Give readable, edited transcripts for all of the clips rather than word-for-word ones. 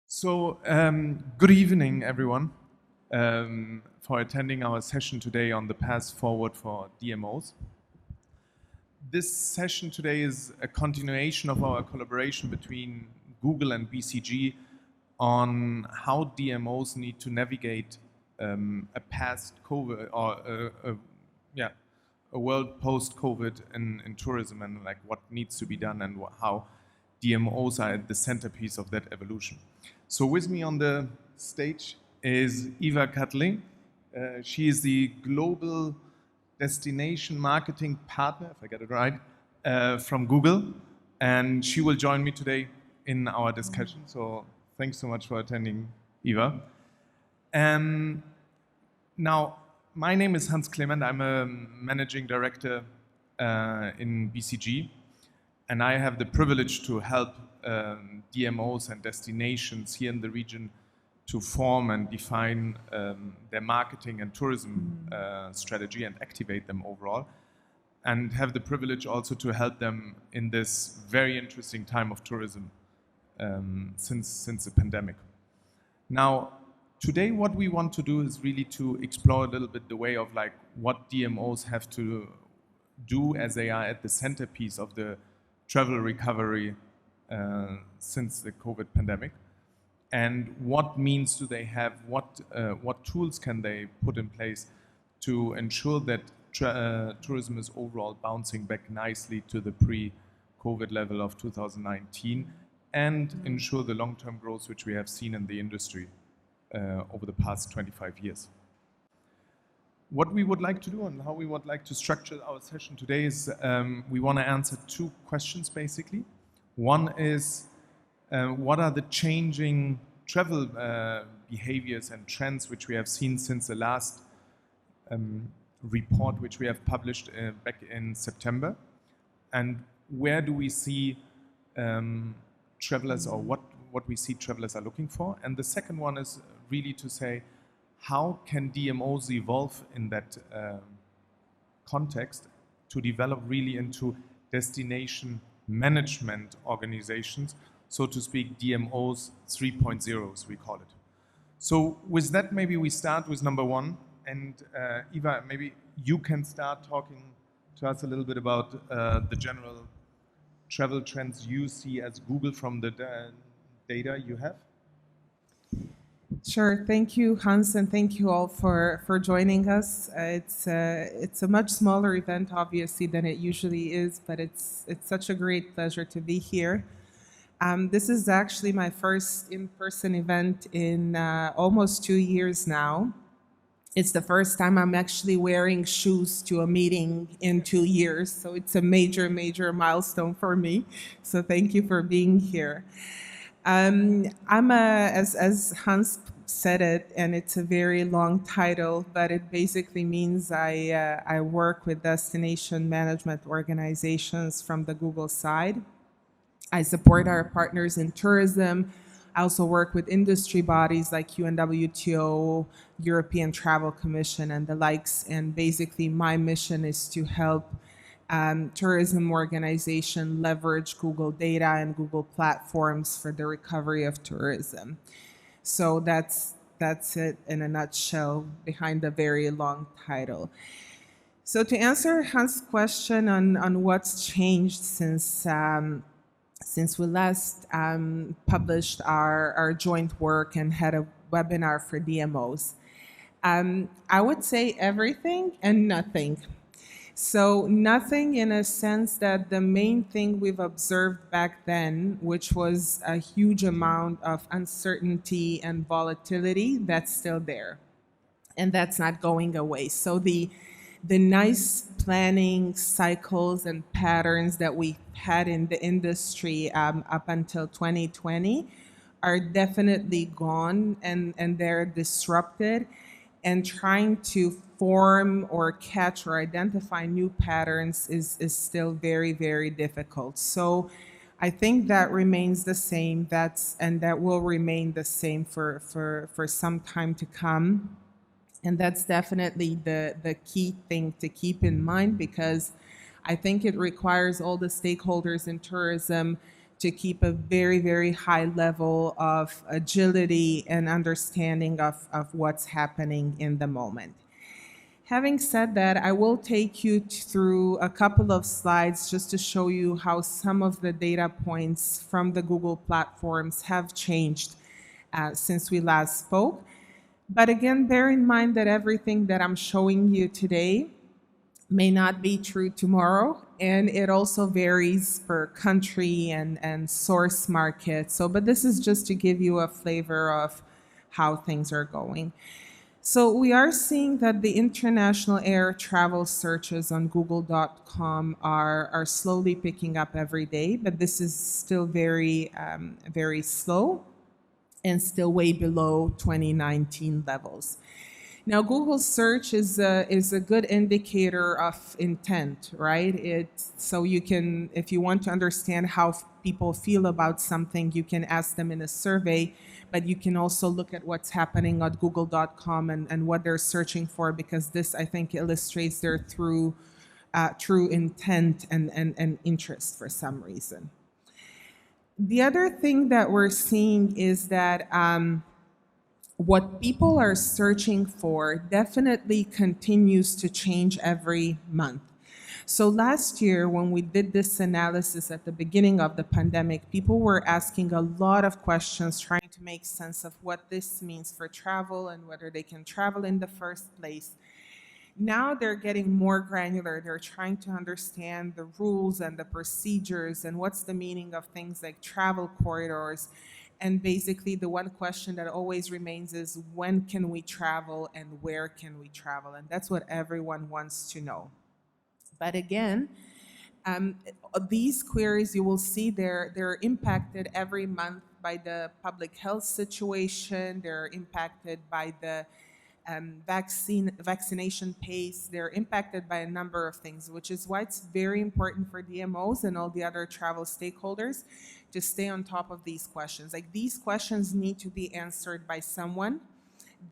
Good evening, everyone, for attending our session today on the path forward for DMOs. This session today is a continuation of our collaboration between Google and BCG on how DMOs need to navigate a past COVID or a world post-COVID in tourism, and like what needs to be done and how DMOs are at the centerpiece of that evolution. So with me on the stage is Eva Kattling. She is the Global Destination Marketing Partner, if I get it right, from Google. And she will join me today in our discussion. So thanks so much for attending, Eva. Now, my name is Hans Clement. I'm a managing director in BCG. And I have the privilege to help DMOs and destinations here in the region to form and define their marketing and tourism strategy and activate them overall, and have the privilege also to help them in this very interesting time of tourism since the pandemic. Now, today what we want to do is really to explore a little bit the way of like what DMOs have to do as they are at the centerpiece of the travel recovery since the COVID pandemic, and what means do they have, what tools can they put in place to ensure that tourism is overall bouncing back nicely to the pre-COVID level of 2019 and ensure the long-term growth which we have seen in the industry over the past 25 years. What we would like to do and how we would like to structure our session today is we want to answer two questions basically. One is what are the changing travel behaviors and trends which we have seen since the last report which we have published back in September, and where do we see travelers, or what we see travelers are looking for. And the second one is really to say, how can DMOs evolve in that context to develop really into destination management organizations, so to speak, DMOs 3.0, as we call it. So with that, maybe we start with number one. And Eva, maybe you can start talking to us a little bit about the general travel trends you see as Google from the data you have. Sure. Thank you, Hans, and thank you all for joining us. It's a much smaller event, obviously, than it usually is, but it's such a great pleasure to be here. This is actually my first in-person event in almost 2 years now. It's the first time I'm actually wearing shoes to a meeting in 2 years, so it's a major, major milestone for me. So thank you for being here. As Hans said it, and it's a very long title, but it basically means I work with destination management organizations from the Google side. I support our partners in tourism. I also work with industry bodies like UNWTO, European Travel Commission, and the likes. And basically, my mission is to help tourism organization leverage Google data and Google platforms for the recovery of tourism. So that's it in a nutshell behind the very long title. So to answer Hans' question on what's changed since we last published our joint work and had a webinar for DMOs, I would say everything and nothing. So nothing in a sense that the main thing we've observed back then, which was a huge amount of uncertainty and volatility, that's still there. And that's not going away. So the nice planning cycles and patterns that we had in the industry up until 2020 are definitely gone, and they're disrupted. And trying to form or catch or identify new patterns is still very, very difficult. So I think that remains the same. That will remain the same for some time to come. And that's definitely the key thing to keep in mind, because I think it requires all the stakeholders in tourism to keep a very, very high level of agility and understanding of what's happening in the moment. Having said that, I will take you through a couple of slides just to show you how some of the data points from the Google platforms have changed since we last spoke. But again, bear in mind that everything that I'm showing you today may not be true tomorrow, and it also varies per country and source market. So, but this is just to give you a flavor of how things are going. So we are seeing that the international air travel searches on google.com are slowly picking up every day, but this is still very slow and still way below 2019 levels. Now, Google search is a good indicator of intent, right? So you can, if you want to understand how people feel about something, you can ask them in a survey, but you can also look at what's happening at google.com and what they're searching for, because this, I think, illustrates their true intent and interest for some reason. The other thing that we're seeing is that what people are searching for definitely continues to change every month. So last year, when we did this analysis at the beginning of the pandemic, people were asking a lot of questions, trying to make sense of what this means for travel and whether they can travel in the first place. Now they're getting more granular. They're trying to understand the rules and the procedures and what's the meaning of things like travel corridors. And basically, the one question that always remains is, when can we travel and where can we travel? And that's what everyone wants to know. But again, these queries, you will see they're impacted every month by the public health situation. They're impacted by the vaccination pace. They're impacted by a number of things, which is why it's very important for DMOs and all the other travel stakeholders to stay on top of these questions. Like, these questions need to be answered by someone.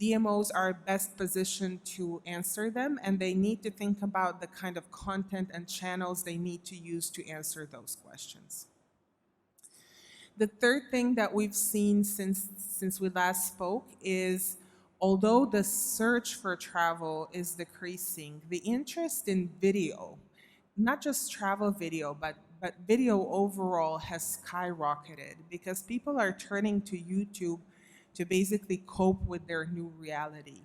DMOs are best positioned to answer them, and they need to think about the kind of content and channels they need to use to answer those questions. The third thing that we've seen since we last spoke is, although the search for travel is decreasing, the interest in video, not just travel video, but video overall, has skyrocketed because people are turning to YouTube to basically cope with their new reality.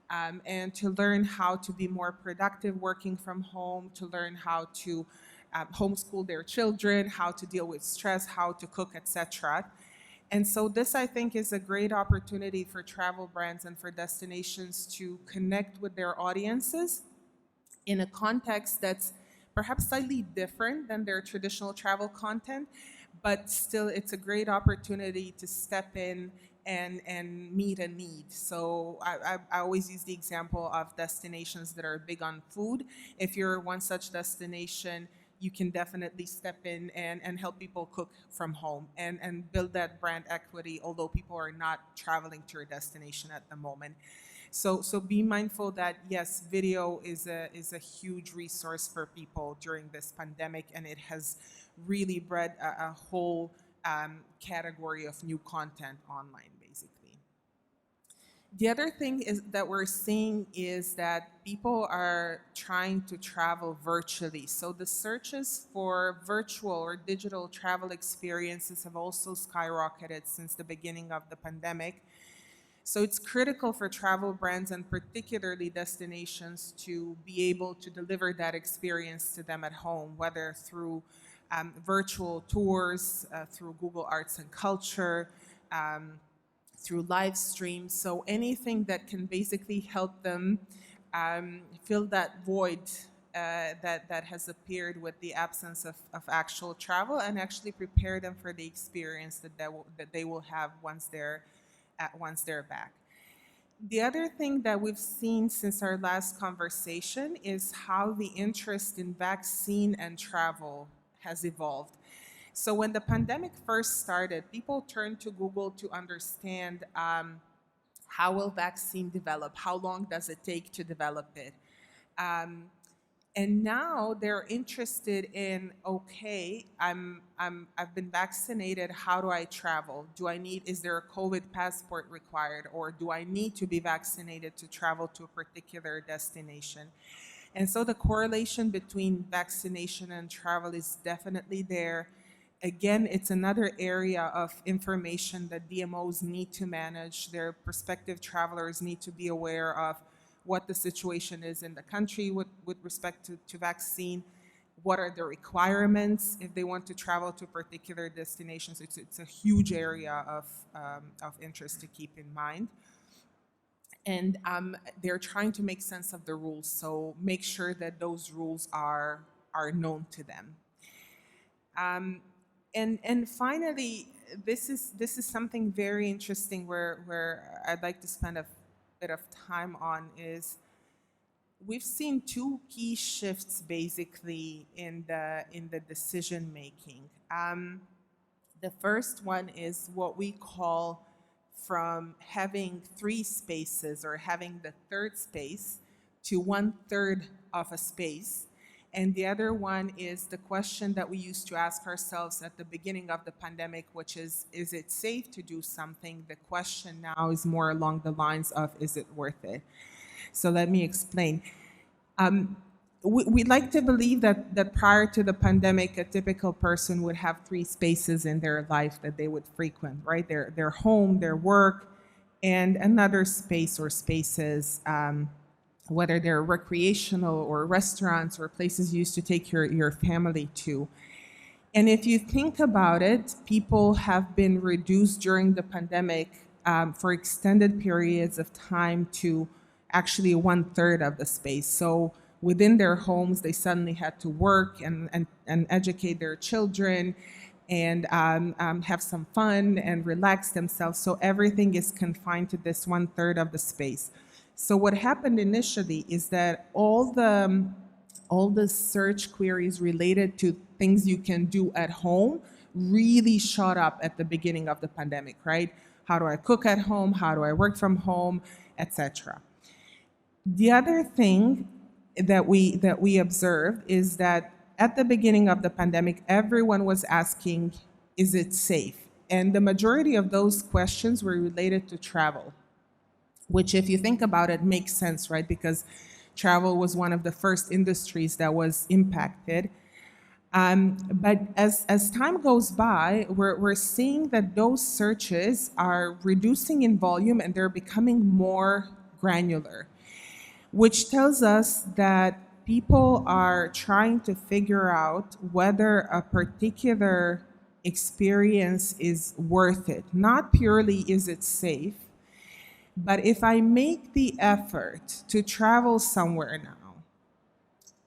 And to learn how to be more productive working from home, to learn how to homeschool their children, how to deal with stress, how to cook, etc. And so this, I think, is a great opportunity for travel brands and for destinations to connect with their audiences in a context that's perhaps slightly different than their traditional travel content, but still it's a great opportunity to step in and meet a need. So I always use the example of destinations that are big on food. If you're one such destination, you can definitely step in and help people cook from home and build that brand equity, although people are not traveling to your destination at the moment. So be mindful that, yes, video is a huge resource for people during this pandemic, and it has really bred a whole category of new content online, basically. The other thing is that we're seeing is that people are trying to travel virtually. So the searches for virtual or digital travel experiences have also skyrocketed since the beginning of the pandemic. So it's critical for travel brands and particularly destinations to be able to deliver that experience to them at home, whether through virtual tours, through Google Arts and Culture, through live streams. So anything that can basically help them fill that void that has appeared with the absence of actual travel, and actually prepare them for the experience that they will have once they're back. The other thing that we've seen since our last conversation is how the interest in vaccine and travel has evolved. So when the pandemic first started, people turned to Google to understand how will vaccine develop? How long does it take to develop it? And now they're interested in, okay, I've been vaccinated. How do I travel? Is there a COVID passport required, or do I need to be vaccinated to travel to a particular destination? And so the correlation between vaccination and travel is definitely there. Again, it's another area of information that DMOs need to manage. Their prospective travelers need to be aware of what the situation is in the country with respect to vaccine. What are the requirements if they want to travel to particular destinations? It's a huge area of interest to keep in mind. And they're trying to make sense of the rules, so make sure that those rules are known to them. And finally, this is something very interesting where I'd like to spend a bit of time on is we've seen two key shifts basically in the decision making. The first one is what we call from having three spaces or having the third space to one third of a space. And the other one is the question that we used to ask ourselves at the beginning of the pandemic, which is it safe to do something? The question now is more along the lines of, is it worth it? So let me explain. We like to believe that prior to the pandemic, a typical person would have three spaces in their life that they would frequent, right? Their home, their work, and another space or spaces, whether they're recreational or restaurants or places you used to take your family to. And if you think about it, people have been reduced during the pandemic for extended periods of time to actually one third of the space. So within their homes, they suddenly had to work and educate their children and have some fun and relax themselves. So everything is confined to this one third of the space. So what happened initially is that all the search queries related to things you can do at home really shot up at the beginning of the pandemic, right? How do I cook at home? How do I work from home, etc. The other thing that we observed is that at the beginning of the pandemic, everyone was asking, is it safe? And the majority of those questions were related to travel, which, if you think about it, makes sense, right? Because travel was one of the first industries that was impacted. But as time goes by, we're seeing that those searches are reducing in volume and they're becoming more granular, which tells us that people are trying to figure out whether a particular experience is worth it. Not purely is it safe, but if I make the effort to travel somewhere now,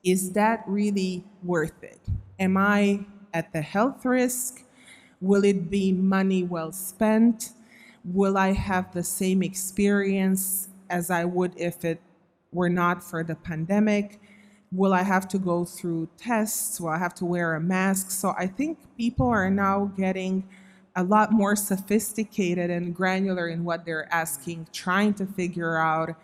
is that really worth it? Am I at the health risk? Will it be money well spent? Will I have the same experience as I would if it were not for the pandemic? Will I have to go through tests? Will I have to wear a mask? So I think people are now getting a lot more sophisticated and granular in what they're asking, trying to figure out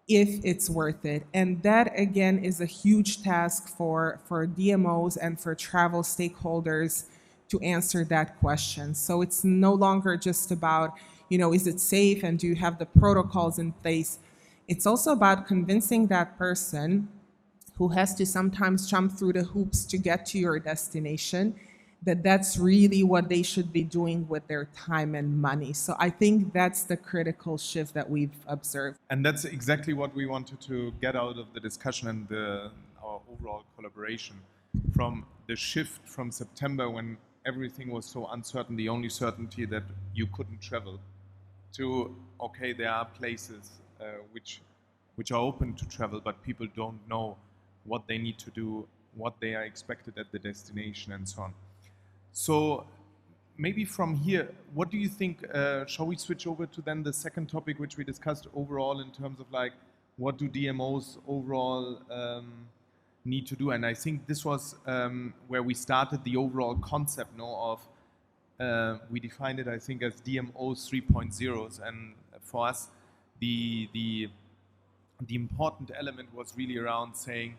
if it's worth it. And that, again, is a huge task for DMOs and for travel stakeholders to answer that question. So it's no longer just about, is it safe and do you have the protocols in place? It's also about convincing that person who has to sometimes jump through the hoops to get to your destination that that's really what they should be doing with their time and money. So I think that's the critical shift that we've observed. And that's exactly what we wanted to get out of the discussion and our overall collaboration. From the shift from September, when everything was so uncertain, the only certainty that you couldn't travel, to, okay, there are places which are open to travel, but people don't know what they need to do, what they are expected at the destination, and so on. So maybe from here, what do you think, shall we switch over to then the second topic, which we discussed overall in terms of like, what do DMOs overall need to do? And I think this was where we started the overall concept of, we defined it, I think, as DMOs 3.0s. And for us, the important element was really around saying,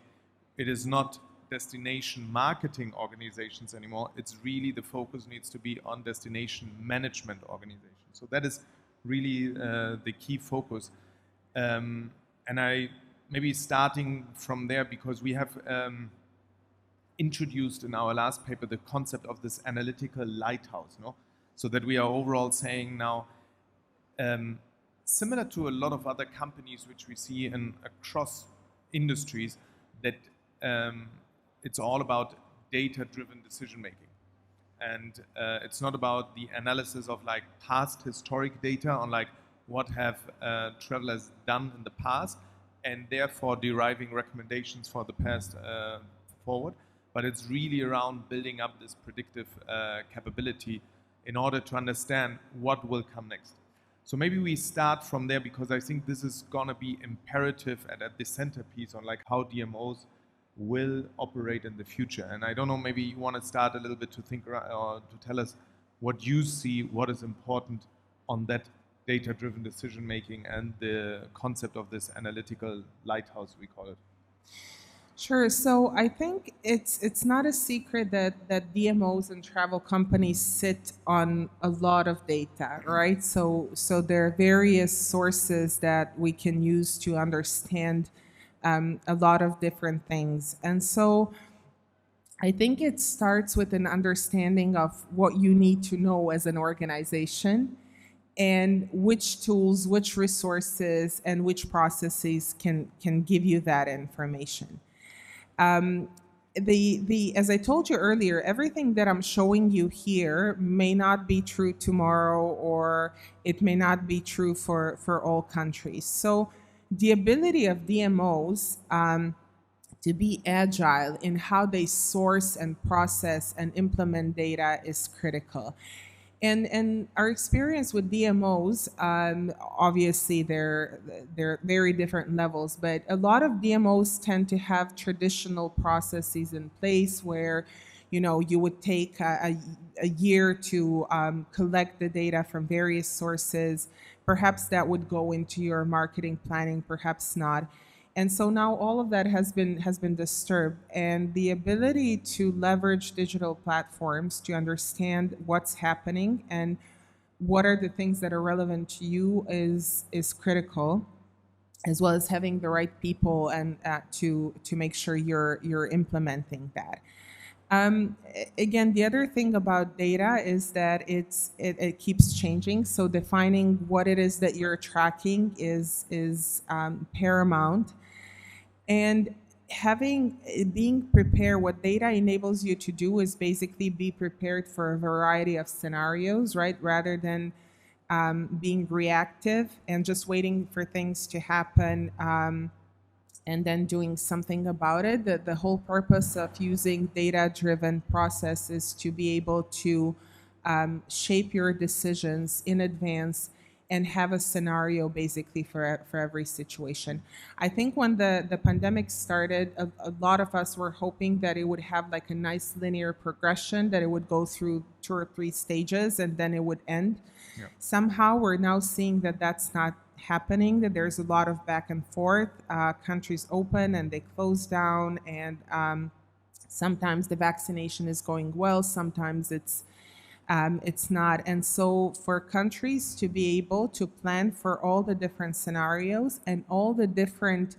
it is not destination marketing organizations anymore. It's really the focus needs to be on destination management organizations. So that is really the key focus. And I maybe starting from there, because we have introduced in our last paper the concept of this analytical lighthouse, no? So that we are overall saying now, similar to a lot of other companies which we see in across industries, that it's all about data-driven decision making. And it's not about the analysis of like past historic data on like what have travelers done in the past, and therefore deriving recommendations for the past forward. But it's really around building up this predictive capability in order to understand what will come next. So maybe we start from there, because I think this is gonna be imperative and at the centerpiece on like how DMOs will operate in the future. And I don't know, maybe you want to start a little bit to think or to tell us what you see, what is important on that data-driven decision making and the concept of this analytical lighthouse, we call it. Sure. So I think it's not a secret that DMOs and travel companies sit on a lot of data, right? So there are various sources that we can use to understand a lot of different things. And so I think it starts with an understanding of what you need to know as an organization, and which tools, which resources, and which processes can give you that information. As I told you earlier, everything that I'm showing you here may not be true tomorrow, or it may not be true for all countries. So the ability of DMOs to be agile in how they source and process and implement data is critical. And our experience with DMOs, obviously they're very different levels, but a lot of DMOs tend to have traditional processes in place where, you know, you would take a year to collect the data from various sources. Perhaps that would go into your marketing planning, perhaps not. And so now all of that has been disturbed, and the ability to leverage digital platforms to understand what's happening and what are the things that are relevant to you is critical, as well as having the right people and to make sure you're implementing that. Again, the other thing about data is that it keeps changing. So defining what it is that you're tracking is paramount. And being prepared, what data enables you to do is basically be prepared for a variety of scenarios, right? Rather than being reactive and just waiting for things to happen and then doing something about it. The whole purpose of using data-driven process is to be able to shape your decisions in advance and have a scenario basically for every situation. I think when the pandemic started, a lot of us were hoping that it would have like a nice linear progression, that it would go through 2 or 3 stages and then it would end. Yeah. Somehow we're now seeing that that's not happening, that there's a lot of back and forth. Countries open and they close down, and sometimes the vaccination is going well, sometimes it's not. And so for countries to be able to plan for all the different scenarios and all the different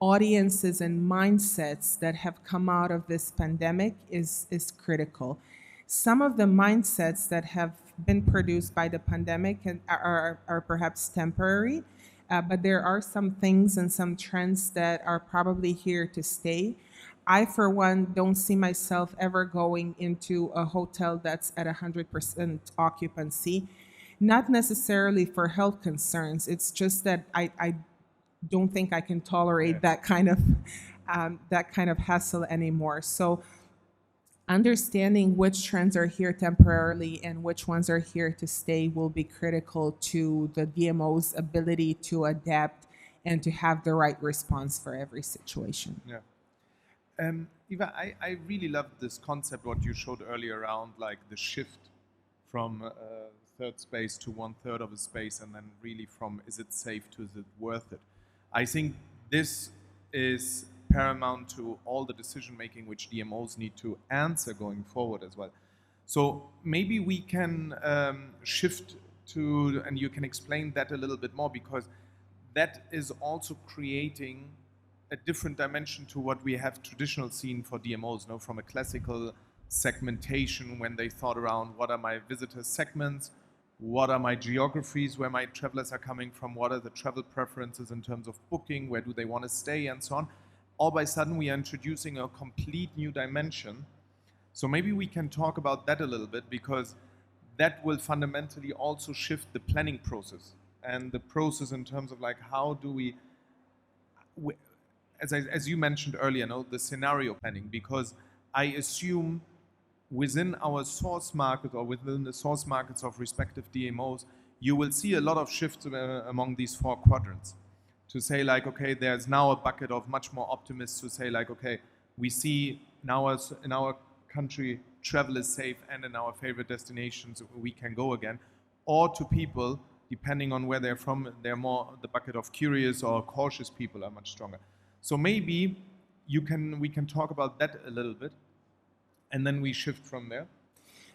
audiences and mindsets that have come out of this pandemic is critical. Some of the mindsets that have been produced by the pandemic are perhaps temporary, but there are some things and some trends that are probably here to stay. I, for one, don't see myself ever going into a hotel that's at 100% occupancy. Not necessarily for health concerns. It's just that I don't think I can tolerate that kind of hassle anymore. So understanding which trends are here temporarily and which ones are here to stay will be critical to the DMO's ability to adapt and to have the right response for every situation. Yeah. Eva, I really love this concept, what you showed earlier around like the shift from third space to 1/3 of a space, and then really from is it safe to is it worth it. I think this is paramount to all the decision making which DMOs need to answer going forward as well. So maybe we can shift to, and you can explain that a little bit more, because that is also creating a different dimension to what we have traditionally seen for DMOs, no? From a classical segmentation, when they thought around what are my visitor segments, what are my geographies where my travelers are coming from, what are the travel preferences in terms of booking, where do they want to stay, and so on. All by sudden we are introducing a complete new dimension. So maybe we can talk about that a little bit, because that will fundamentally also shift the planning process and the process in terms of like how do we as you mentioned earlier, no, the scenario planning, because I assume within our source market or within the source markets of respective DMOs, you will see a lot of shifts among these four quadrants. To say like, okay, there's now a bucket of much more optimists who say like, okay, we see now as in our country travel is safe and in our favorite destinations we can go again. Or to people, depending on where they're from, they're more the bucket of curious or cautious people are much stronger. So maybe we can talk about that a little bit, and then we shift from there.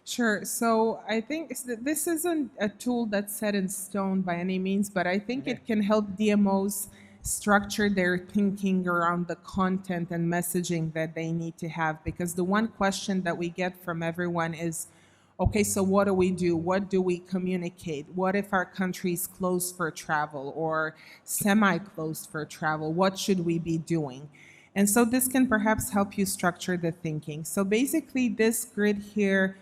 Sure. So I think this isn't a tool that's set in stone by any means, but I think it can help DMOs structure their thinking around the content and messaging that they need to have. Because the one question that we get from everyone is, okay, so what do we do? What do we communicate? What if our country is closed for travel or semi-closed for travel? What should we be doing? And so this can perhaps help you structure the thinking. So basically, this grid here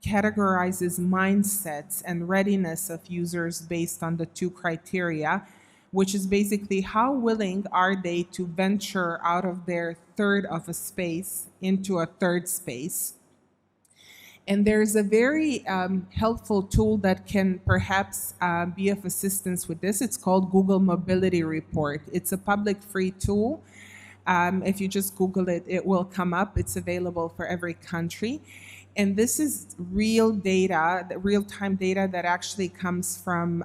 categorizes mindsets and readiness of users based on the two criteria, which is basically how willing are they to venture out of their third of a space into a third space. And there's a very helpful tool that can perhaps be of assistance with this. It's called Google Mobility Report. It's a public free tool. If you just Google it, it will come up. It's available for every country. And this is real data, real-time data that actually comes from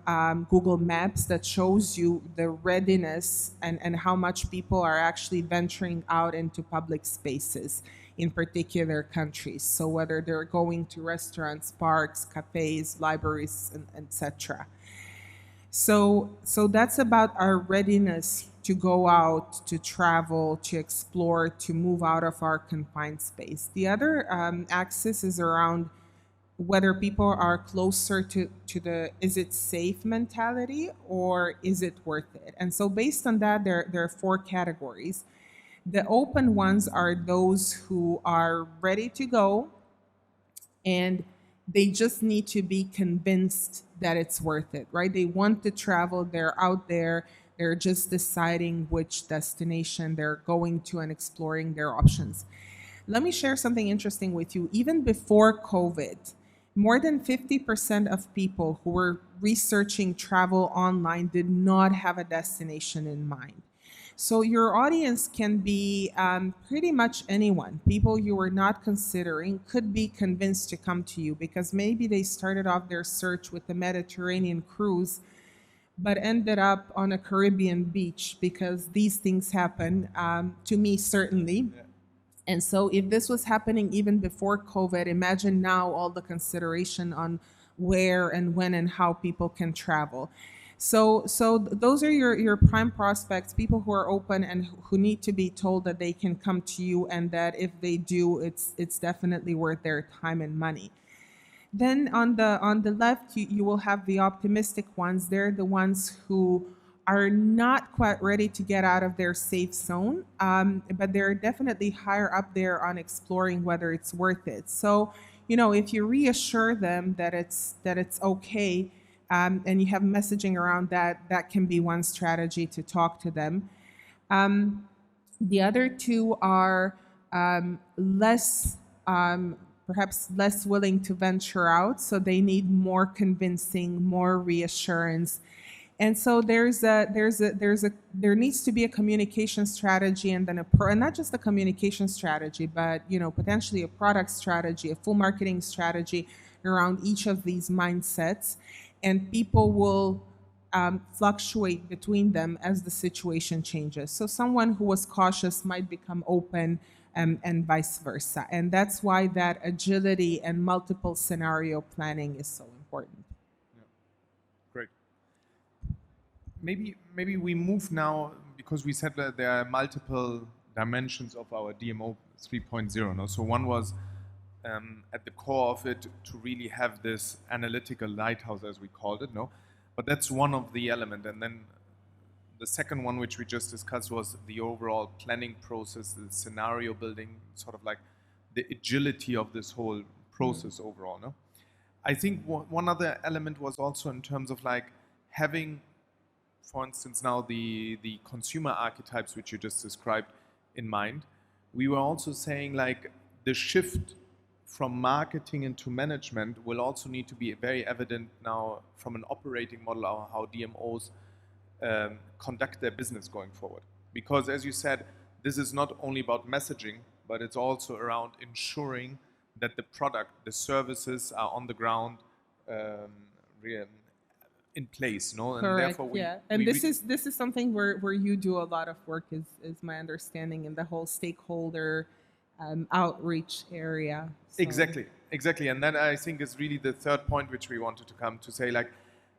Google Maps that shows you the readiness and how much people are actually venturing out into public spaces in particular countries. So whether they're going to restaurants, parks, cafes, libraries, and etc. So that's about our readiness to go out, to travel, to explore, to move out of our confined space. The other axis is around whether people are closer to the is it safe mentality or is it worth it? And so based on that, there are four categories. The open ones are those who are ready to go and they just need to be convinced that it's worth it, right? They want to travel, they're out there, they're just deciding which destination they're going to and exploring their options. Let me share something interesting with you. Even before COVID, more than 50% of people who were researching travel online did not have a destination in mind. So your audience can be pretty much anyone. People you were not considering could be convinced to come to you because maybe they started off their search with the Mediterranean cruise, but ended up on a Caribbean beach because these things happen, to me certainly. Yeah. And so if this was happening even before COVID, imagine now all the consideration on where and when and how people can travel. So those are your prime prospects, people who are open and who need to be told that they can come to you and that if they do, it's definitely worth their time and money. Then on the left, you will have the optimistic ones. They're the ones who are not quite ready to get out of their safe zone, but they're definitely higher up there on exploring whether it's worth it. So, if you reassure them that it's okay, and you have messaging around that, that can be one strategy to talk to them. The other two are perhaps less willing to venture out, so they need more convincing, more reassurance. And so there needs to be a communication strategy, and then and not just a communication strategy, but potentially a product strategy, a full marketing strategy around each of these mindsets. And people will fluctuate between them as the situation changes. So someone who was cautious might become open, and vice versa. And that's why that agility and multiple scenario planning is so important. Great. Maybe we move now, because we said that there are multiple dimensions of our DMO 3.0. No? So one was at the core of it to really have this analytical lighthouse, as we called it. No, but that's one of the elements. And then the second one, which we just discussed, was the overall planning process, the scenario building, sort of like the agility of this whole process overall. No, I think one other element was also in terms of like having, for instance, now the consumer archetypes which you just described in mind. We were also saying like the shift from marketing into management will also need to be very evident now from an operating model, or how DMOs conduct their business going forward. Because as you said, this is not only about messaging, but it's also around ensuring that the product, the services are on the ground, in place, no? And Correct. therefore Yeah. And this is something where you do a lot of work, is my understanding, in the whole stakeholder outreach area. So. Exactly. And that, I think, is really the third point which we wanted to come to say, like,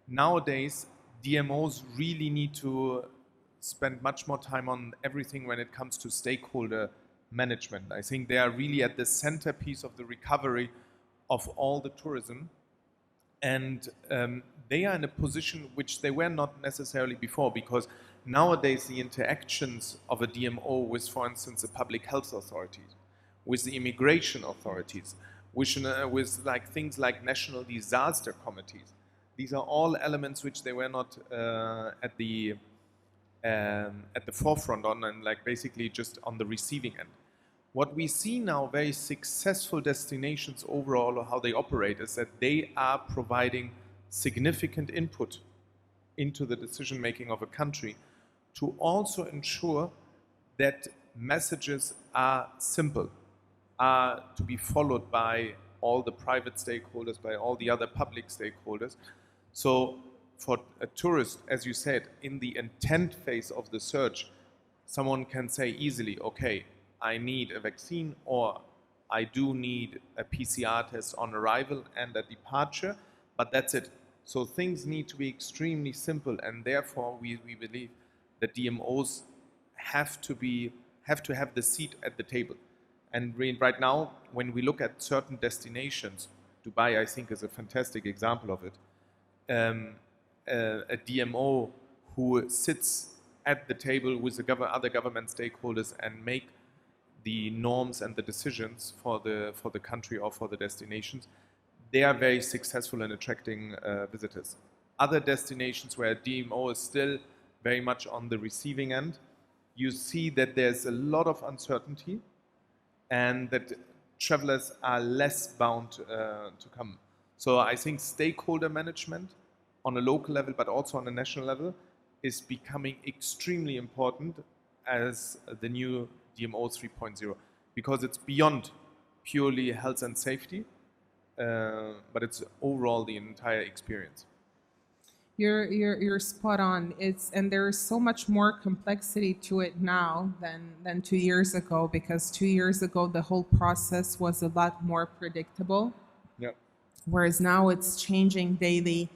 nowadays DMOs really need to spend much more time on everything when it comes to stakeholder management. I think they are really at the centerpiece of the recovery of all the tourism, and they are in a position which they were not necessarily before, because nowadays the interactions of a DMO with, for instance, the public health authorities, with the immigration authorities, with like things like national disaster committees, these are all elements which they were not at the forefront on, and like basically just on the receiving end. What we see now, very successful destinations overall, or how they operate, is that they are providing significant input into the decision making of a country to also ensure that messages are simple, are to be followed by all the private stakeholders, by all the other public stakeholders. So for a tourist, as you said, in the intent phase of the search, someone can say easily, okay, I need a vaccine, or I do need a PCR test on arrival and at departure, but that's it. So things need to be extremely simple, and therefore we believe that DMOs have to have the seat at the table. And right now, when we look at certain destinations, Dubai, I think, is a fantastic example of it. A DMO who sits at the table with the other government stakeholders and make the norms and the decisions for the country or for the destinations, they are very successful in attracting visitors. Other destinations where DMO is still very much on the receiving end, you see that there's a lot of uncertainty, and that travelers are less bound to come. So I think stakeholder management on a local level, but also on a national level, is becoming extremely important as the new DMO 3.0, because it's beyond purely health and safety, but it's overall the entire experience. You're spot on. And there's so much more complexity to it now than 2 years ago, because 2 years ago the whole process was a lot more predictable. Yeah. Whereas now it's changing daily,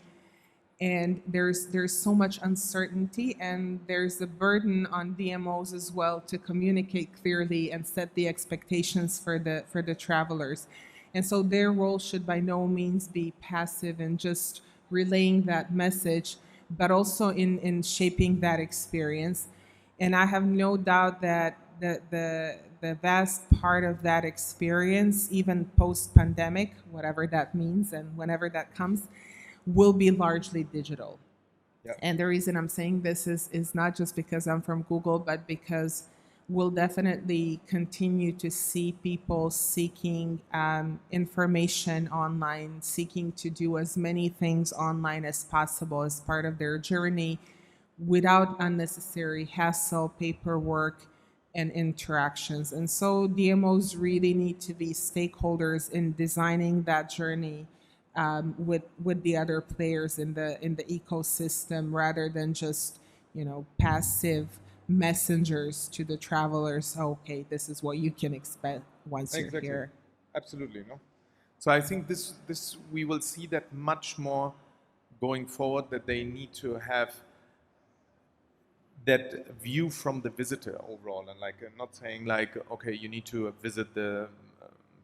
and there's so much uncertainty, and there's a burden on DMOs as well to communicate clearly and set the expectations for the travelers. And so their role should by no means be passive and just relaying that message, but also in shaping that experience. And I have no doubt that the vast part of that experience, even post-pandemic, whatever that means and whenever that comes, will be largely digital. Yeah. And the reason I'm saying this is not just because I'm from Google, but because we'll definitely continue to see people seeking information online, seeking to do as many things online as possible as part of their journey, without unnecessary hassle, paperwork, and interactions. And so DMOs really need to be stakeholders in designing that journey with the other players in the ecosystem, rather than just passive messengers to the travelers. Okay, this is what you can expect once you're Exactly. here. Absolutely, no. So I think this we will see that much more going forward, that they need to have that view from the visitor overall, and like not saying like, okay, you need to visit the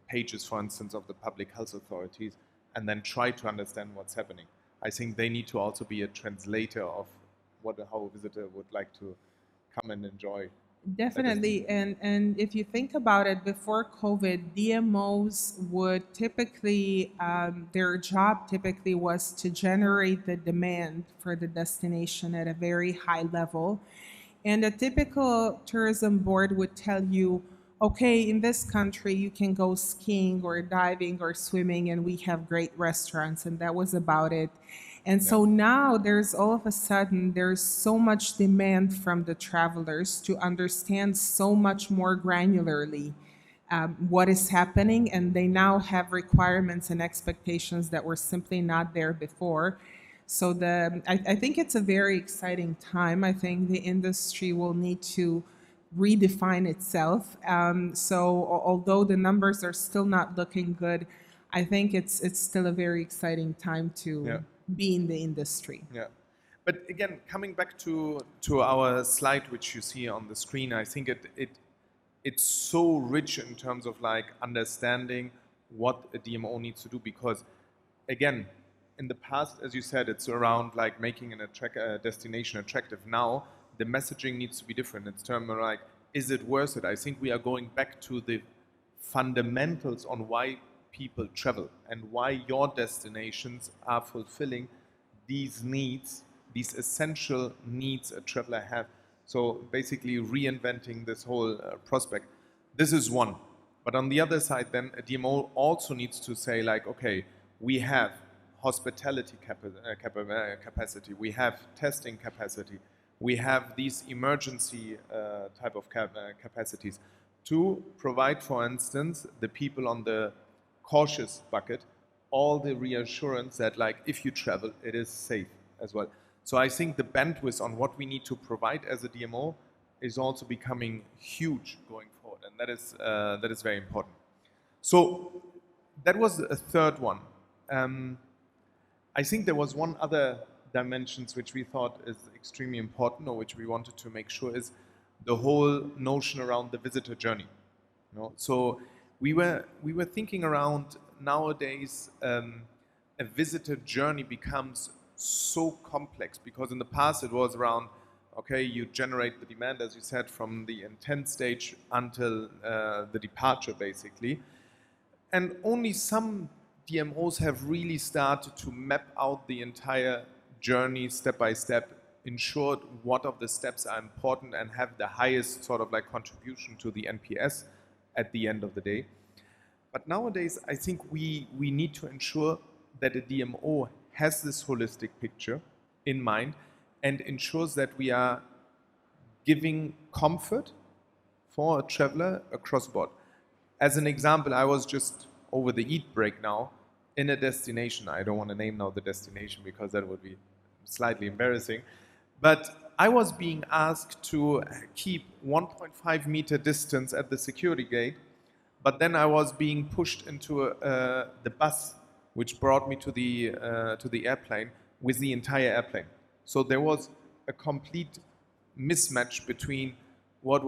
pages, for instance, of the public health authorities and then try to understand what's happening. I think they need to also be a translator of how a visitor would like to come and enjoy a Definitely. destination. And if you think about it, before COVID, DMOs would typically, their job typically was to generate the demand for the destination at a very high level. And a typical tourism board would tell you, okay, in this country, you can go skiing or diving or swimming, and we have great restaurants. And that was about it. And Yeah. so now there's all of a sudden, there's so much demand from the travelers to understand so much more granularly what is happening. And they now have requirements and expectations that were simply not there before. So I think it's a very exciting time. I think the industry will need to redefine itself. Although the numbers are still not looking good, I think it's still a very exciting time Yeah. to be in the industry. Yeah. But again, coming back to our slide, which you see on the screen, I think it's so rich in terms of like understanding what a DMO needs to do, because again, in the past, as you said, it's around like making a destination attractive. Now the messaging needs to be different. It's term like, is it worth it? I think we are going back to the fundamentals on why people travel and why your destinations are fulfilling these needs, these essential needs a traveler have. So basically reinventing this whole prospect. This is one. But on the other side, then a DMO also needs to say like, okay, we have hospitality capacity, we have testing capacity, we have these emergency type of capacities to provide, for instance, the people on the cautious bucket all the reassurance that like if you travel, it is safe as well. So I think the bandwidth on what we need to provide as a DMO is also becoming huge going forward, and that is very important. So that was a third one. I think there was one other dimensions which we thought is extremely important, or which we wanted to make sure, is the whole notion around the visitor journey. You know? So we were thinking around nowadays. A visitor journey becomes so complex, because in the past it was around, okay, you generate the demand, as you said, from the intent stage until the departure, basically. And only some DMOs have really started to map out the entire journey step by step, ensured what of the steps are important and have the highest sort of like contribution to the NPS at the end of the day. But nowadays, I think we need to ensure that a DMO has this holistic picture in mind and ensures that we are giving comfort for a traveler across board. As an example, I was just over the Eat break now in a destination. I don't want to name now the destination because that would be slightly embarrassing. But I was being asked to keep 1.5 meter distance at the security gate, but then I was being pushed into the bus, which brought me to the airplane with the entire airplane. So there was a complete mismatch between what I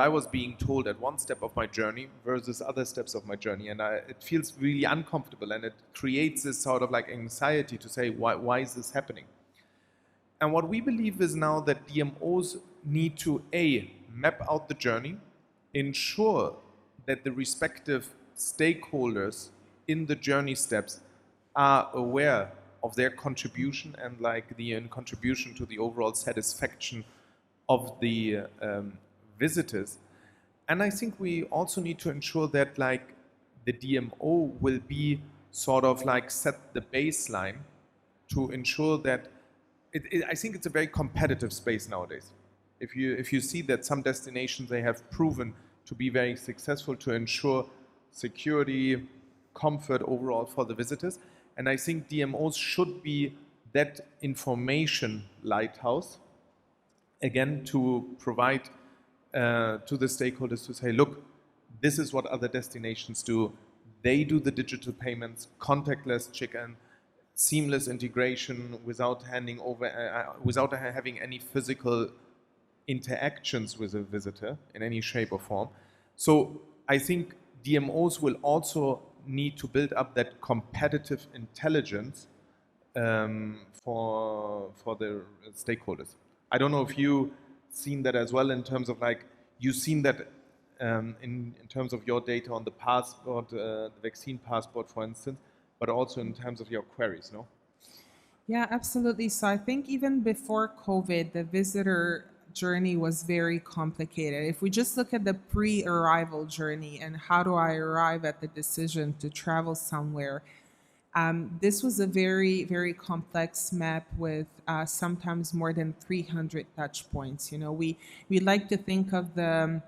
was being told at one step of my journey versus other steps of my journey, and it feels really uncomfortable, and it creates this sort of like anxiety to say, why is this happening? And what we believe is now that DMOs need to map out the journey, ensure that the respective stakeholders in the journey steps are aware of their contribution and like the contribution to the overall satisfaction of the visitors. And I think we also need to ensure that like the DMO will be sort of like set the baseline to ensure that I think it's a very competitive space nowadays. If you see that some destinations, they have proven to be very successful to ensure security, comfort overall for the visitors. And I think DMOs should be that information lighthouse, again, to provide to the stakeholders to say, look, this is what other destinations do. They do the digital payments, contactless check-in, seamless integration without handing over, without having any physical interactions with a visitor in any shape or form. So I think DMOs will also need to build up that competitive intelligence for the stakeholders. I don't know if you seen that as well in terms of like, you've seen that in terms of your data on the passport, the vaccine passport, for instance, but also in terms of your queries, no? Yeah, absolutely. So I think even before COVID, the visitor journey was very complicated. If we just look at the pre-arrival journey and how do I arrive at the decision to travel somewhere, this was a very, very complex map with sometimes more than 300 touch points. You know, we like to think of the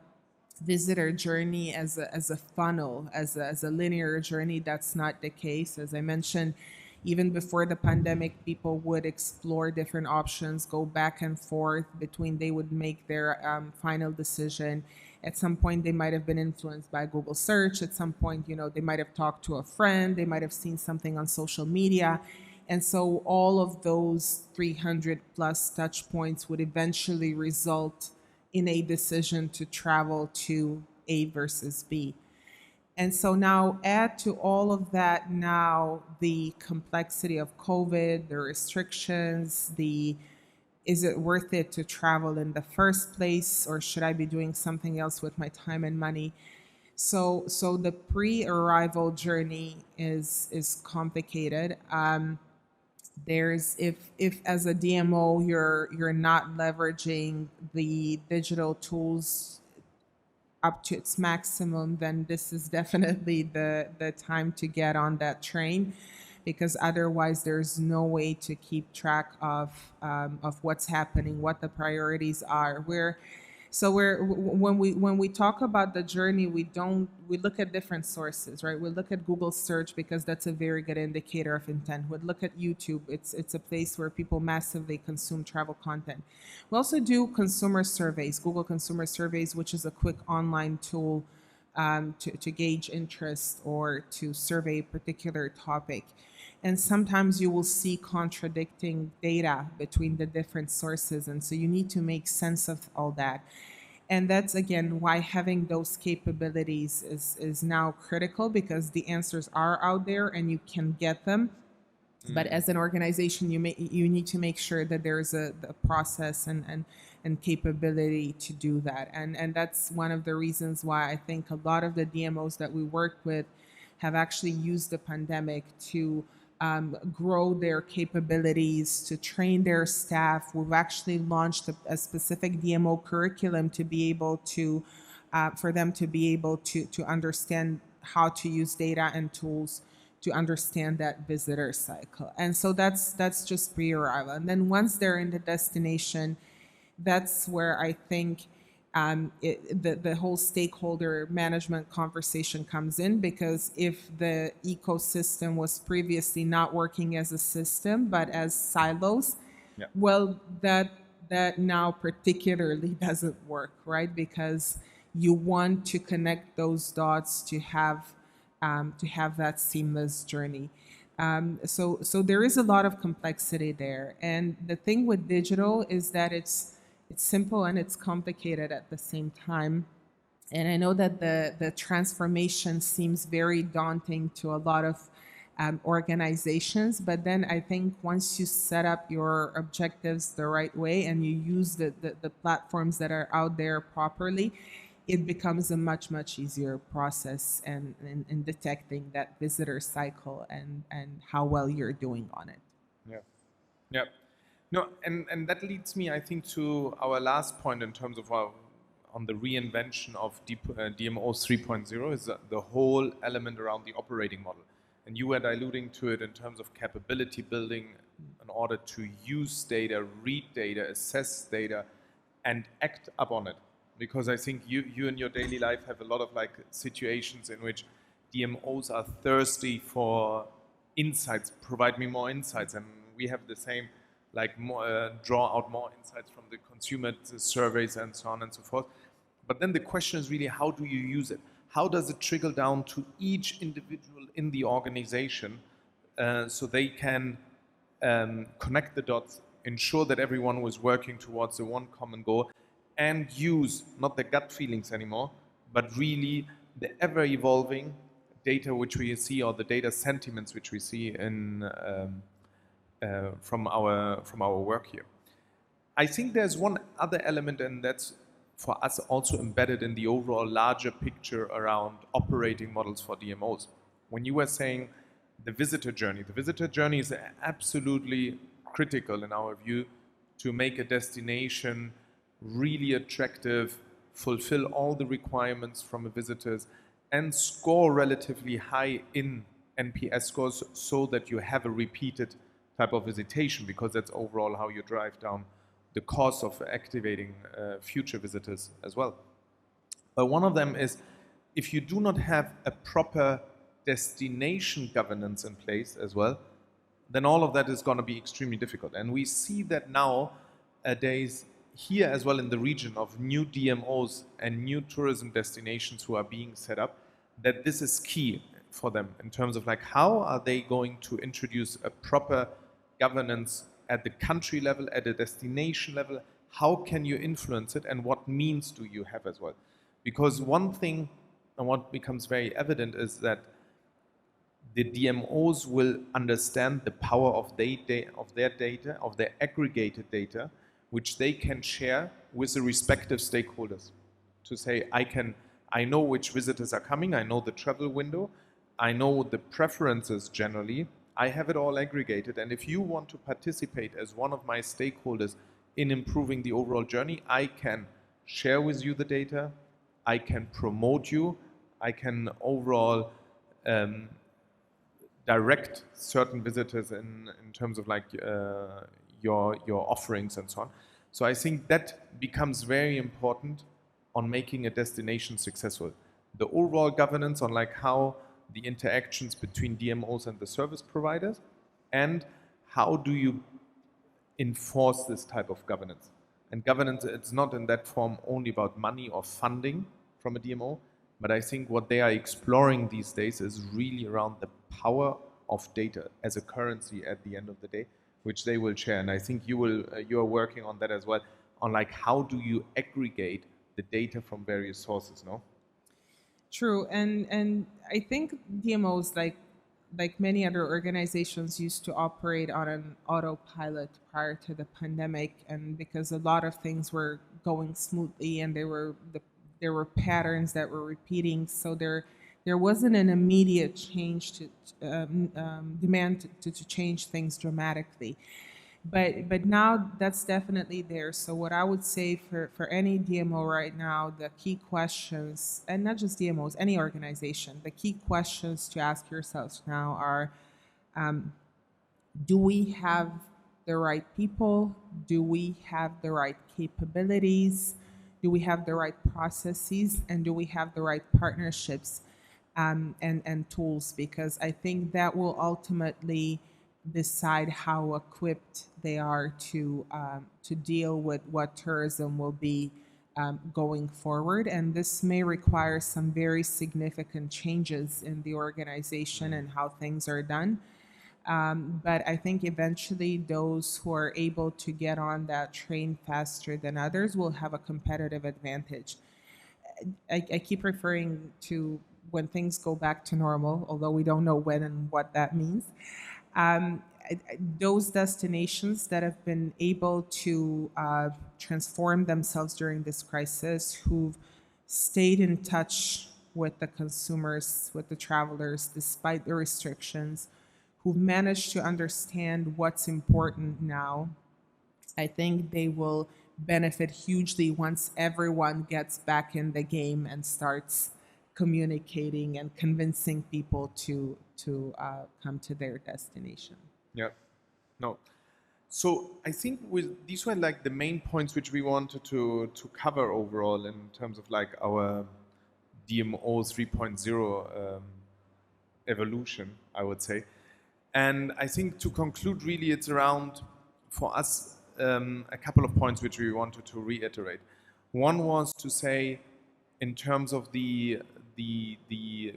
visitor journey as a funnel, as a linear journey. That's not the case. As I mentioned, even before the pandemic, people would explore different options, go back and forth between they would make their final decision. At some point, they might have been influenced by Google search. At some point, you know, they might have talked to a friend. They might have seen something on social media. And so all of those 300 plus touch points would eventually result in a decision to travel to A versus B. And so now add to all of that now the complexity of COVID, the restrictions, the is it worth it to travel in the first place, or should I be doing something else with my time and money? So the pre-arrival journey is complicated. There's if as a DMO you're not leveraging the digital tools up to its maximum, then this is definitely the time to get on that train, because otherwise there's no way to keep track of what's happening, what the priorities are. When we talk about the journey, we look at different sources, right? We look at Google search because that's a very good indicator of intent. We look at YouTube. It's a place where people massively consume travel content. We also do consumer surveys, Google consumer surveys, which is a quick online tool to gauge interest or to survey a particular topic. And sometimes you will see contradicting data between the different sources. And so you need to make sense of all that. And that's, again, why having those capabilities is now critical, because the answers are out there and you can get them. But as an organization, you need to make sure that there's a process and capability to do that. And that's one of the reasons why I think a lot of the DMOs that we work with have actually used the pandemic to grow their capabilities, to train their staff. We've actually launched a specific DMO curriculum to be able to, for them to be able to understand how to use data and tools to understand that visitor cycle. And so that's just pre-arrival. And then once they're in the destination, that's where I think the whole stakeholder management conversation comes in, because if the ecosystem was previously not working as a system but as silos, Yeah. well, that now particularly doesn't work, right? Because you want to connect those dots to have that seamless journey. So there is a lot of complexity there, and the thing with digital is that it's simple and it's complicated at the same time. And I know that the transformation seems very daunting to a lot of organizations, but then I think once you set up your objectives the right way and you use the platforms that are out there properly, it becomes a much, much easier process in detecting that visitor cycle and how well you're doing on it. Yeah. Yeah. No, and that leads me, I think, to our last point in terms of on the reinvention of DMO 3.0 is the whole element around the operating model. And you were alluding to it in terms of capability building in order to use data, read data, assess data, and act upon it. Because I think you in your daily life have a lot of like situations in which DMOs are thirsty for insights, provide me more insights, and we have the same, like more, draw out more insights from the consumer surveys and so on and so forth. But then the question is really, how do you use it? How does it trickle down to each individual in the organization so they can connect the dots, ensure that everyone was working towards the one common goal, and use not the gut feelings anymore, but really the ever-evolving data which we see, or the data sentiments which we see in, from our work here. I think there's one other element, and that's for us also embedded in the overall larger picture around operating models for DMOs. When you were saying the visitor journey is absolutely critical in our view to make a destination really attractive, fulfill all the requirements from the visitors, and score relatively high in NPS scores so that you have a repeated type of visitation, because that's overall how you drive down the cost of activating future visitors as well. But one of them is, if you do not have a proper destination governance in place as well, then all of that is going to be extremely difficult. And we see that nowadays here as well in the region of new DMOs and new tourism destinations who are being set up, that this is key for them in terms of like, how are they going to introduce a proper governance at the country level, at a destination level? How can you influence it, and what means do you have as well? Because one thing, and what becomes very evident, is that the DMOs will understand the power of their data, of their aggregated data, which they can share with the respective stakeholders. To say, I know which visitors are coming, I know the travel window, I know the preferences generally, I have it all aggregated, and if you want to participate as one of my stakeholders in improving the overall journey, I can share with you the data, I can promote you, I can overall direct certain visitors in terms of like your offerings and so on. So I think that becomes very important on making a destination successful. The overall governance on like how the interactions between DMOs and the service providers, and how do you enforce this type of governance. And governance, it's not in that form only about money or funding from a DMO, but I think what they are exploring these days is really around the power of data as a currency at the end of the day, which they will share. And I think you are working on that as well, on like how do you aggregate the data from various sources, no? True, and I think DMOs, like many other organizations, used to operate on an autopilot prior to the pandemic, and because a lot of things were going smoothly, and there were patterns that were repeating, so there wasn't an immediate change to demand to change things dramatically. But now that's definitely there. So what I would say for any DMO right now, the key questions, and not just DMOs, any organization, the key questions to ask yourselves now are, do we have the right people? Do we have the right capabilities? Do we have the right processes? And do we have the right partnerships and tools? Because I think that will ultimately decide how equipped they are to deal with what tourism will be going forward. And this may require some very significant changes in the organization and how things are done. But I think eventually those who are able to get on that train faster than others will have a competitive advantage. I keep referring to when things go back to normal, although we don't know when and what that means. Those destinations that have been able to transform themselves during this crisis, who've stayed in touch with the consumers, with the travelers, despite the restrictions, who've managed to understand what's important now, I think they will benefit hugely once everyone gets back in the game and starts communicating and convincing people to come to their destination. Yeah, no. So I think these were like the main points which we wanted to cover overall in terms of like our DMO 3.0 evolution, I would say. And I think to conclude, really, it's around, for us, a couple of points which we wanted to reiterate. One was to say, in terms of the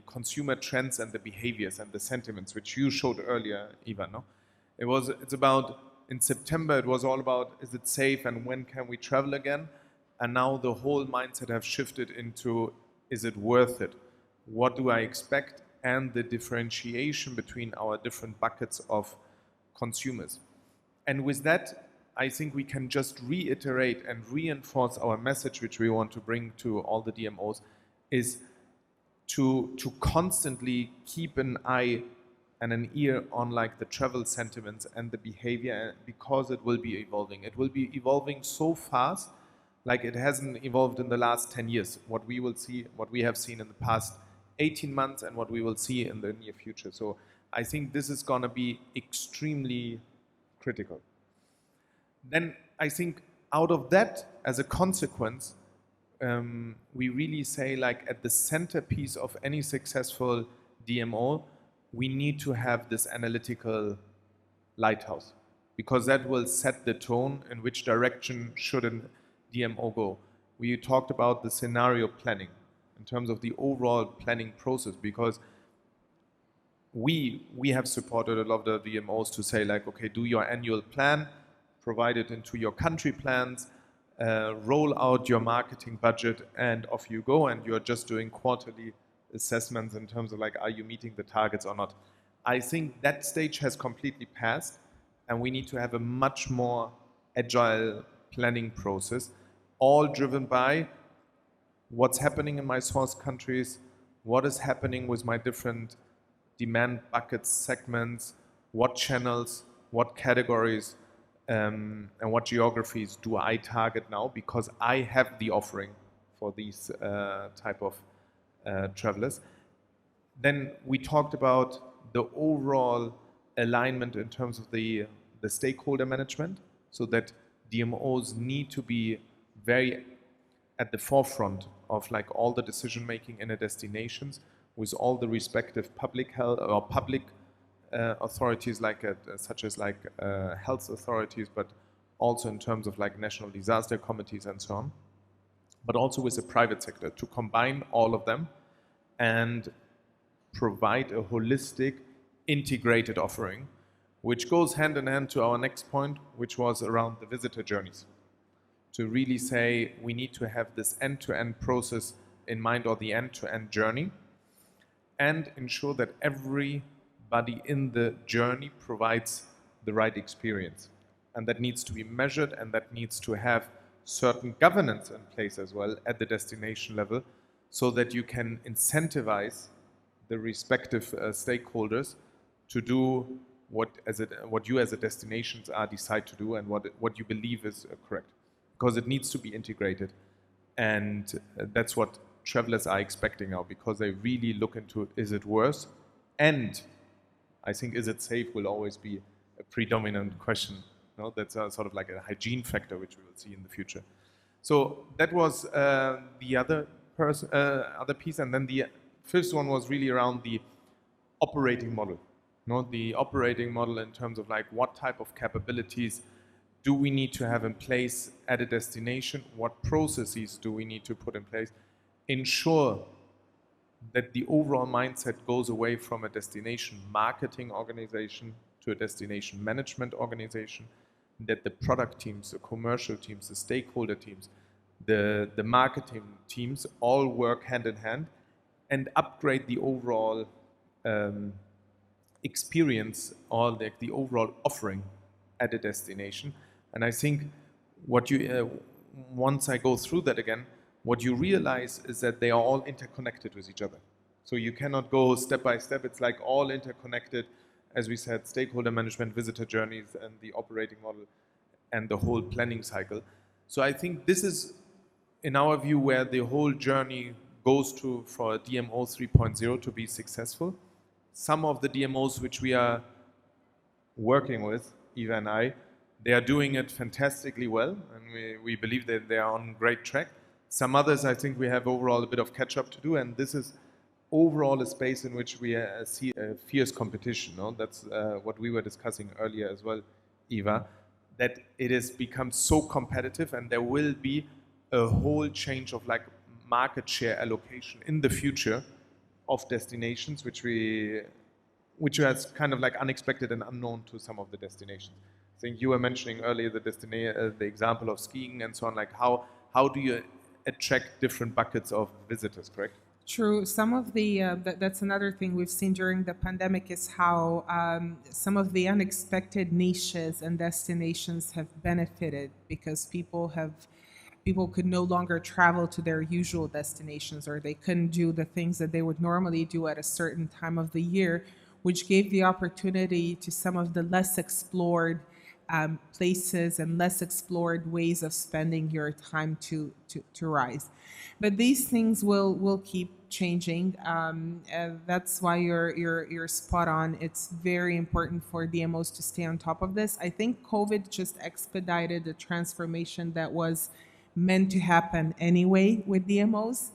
consumer trends and the behaviors and the sentiments, which you showed earlier, Ivan, no? It's about, in September, it was all about, is it safe and when can we travel again? And now the whole mindset have shifted into, is it worth it? What do I expect? And the differentiation between our different buckets of consumers. And with that, I think we can just reiterate and reinforce our message, which we want to bring to all the DMOs, is to constantly keep an eye and an ear on like the travel sentiments and the behavior, because it will be evolving. It will be evolving so fast, like it hasn't evolved in the last 10 years. What we will see, what we have seen in the past 18 months and what we will see in the near future. So I think this is going to be extremely critical. Then I think out of that, as a consequence, we really say, like, at the centerpiece of any successful DMO, we need to have this analytical lighthouse, because that will set the tone in which direction should a DMO go. We talked about the scenario planning in terms of the overall planning process, because we have supported a lot of the DMOs to say, like, okay, do your annual plan, provide it into your country plans, roll out your marketing budget, and off you go, and you're just doing quarterly assessments in terms of, like, are you meeting the targets or not. I think that stage has completely passed, and we need to have a much more agile planning process, all driven by what's happening in my source countries, what is happening with my different demand buckets, segments, what channels, what categories, and what geographies do I target now, because I have the offering for these type of travelers. Then we talked about the overall alignment in terms of the stakeholder management, so that DMOs need to be very at the forefront of, like, all the decision making in a destinations, with all the respective public health or public authorities, like such as like health authorities, but also in terms of, like, national disaster committees and so on, but also with the private sector, to combine all of them and provide a holistic, integrated offering, which goes hand in hand to our next point, which was around the visitor journeys. To really say, we need to have this end-to-end process in mind, or the end-to-end journey, and ensure that everybody in the journey provides the right experience. And that needs to be measured, and that needs to have certain governance in place as well at the destination level, so that you can incentivize the respective stakeholders to do what you as a destinations decide to do, and what you believe is correct. Because it needs to be integrated. And that's what travelers are expecting now, because they really look into, is it worth? And I think, is it safe will always be a predominant question. No? That's sort of like a hygiene factor, which we will see in the future. So that was the other piece. And then the first one was really around the operating model. No? The operating model in terms of, like, what type of capabilities do we need to have in place at a destination? What processes do we need to put in place? Ensure that the overall mindset goes away from a destination marketing organization to a destination management organization, that the product teams, the commercial teams, the stakeholder teams, the marketing teams all work hand in hand and upgrade the overall experience, or the overall offering at a destination. And I think what you, once I go through that again, what you realize is that they are all interconnected with each other. So you cannot go step by step. It's like all interconnected, as we said, stakeholder management, visitor journeys, and the operating model, and the whole planning cycle. So I think this is, in our view, where the whole journey goes to for a DMO 3.0 to be successful. Some of the DMOs which we are working with, Eva and I, they are doing it fantastically well, and we believe that they are on great track. Some others, I think we have overall a bit of catch up to do, and this is overall a space in which we see a fierce competition. No? That's what we were discussing earlier as well, Eva, that it has become so competitive, and there will be a whole change of like market share allocation in the future of destinations, which was kind of like unexpected and unknown to some of the destinations. I think you were mentioning earlier the example of skiing and so on. Like how do you attract different buckets of visitors? Correct? True. Some of the that's another thing we've seen during the pandemic is how some of the unexpected niches and destinations have benefited because people could no longer travel to their usual destinations, or they couldn't do the things that they would normally do at a certain time of the year, which gave the opportunity to some of the less explored places and less explored ways of spending your time to rise. But these things will keep changing. That's why you're spot on. It's very important for DMOs to stay on top of this. I think COVID just expedited the transformation that was meant to happen anyway with DMOs.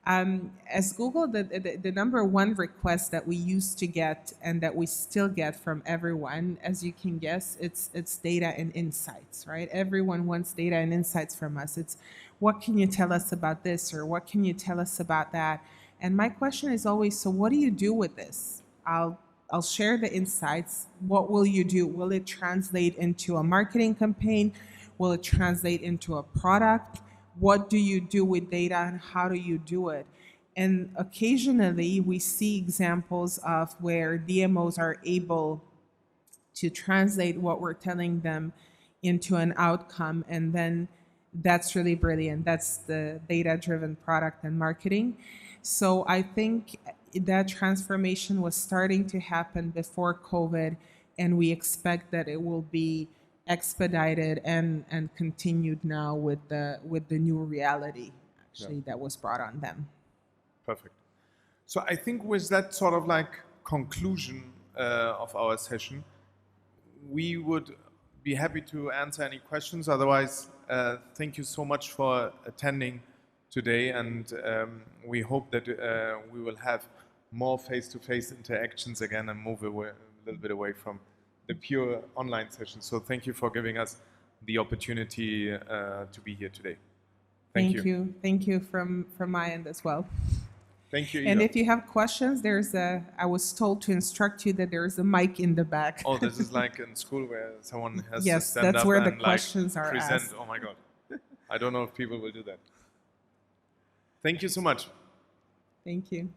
As Google, the number one request that we used to get and that we still get from everyone, as you can guess, it's data and insights, right? Everyone wants data and insights from us. It's what can you tell us about this, or what can you tell us about that? And my question is always, so what do you do with this? I'll share the insights. What will you do? Will it translate into a marketing campaign? Will it translate into a product? What do you do with data, and how do you do it? And occasionally we see examples of where DMOs are able to translate what we're telling them into an outcome, and then that's really brilliant. That's the data-driven product and marketing. So I think that transformation was starting to happen before COVID, and we expect that it will be expedited and continued now with the new reality actually that was brought on them. Perfect. So I think with that sort of like conclusion of our session, we would be happy to answer any questions. Otherwise, thank you so much for attending today, and we hope that we will have more face-to-face interactions again and move away, a little bit away from the pure online session. So thank you for giving us the opportunity to be here today. Thank you. Thank you from my end as well. Thank you, And Ida. if you have questions, I was told to instruct you that there's a mic in the back. Oh, this is like in school where someone has yes, to stand that's up where and the questions like are present. asked. Oh my God. I don't know if people will do that. Thank you so much. Thank you.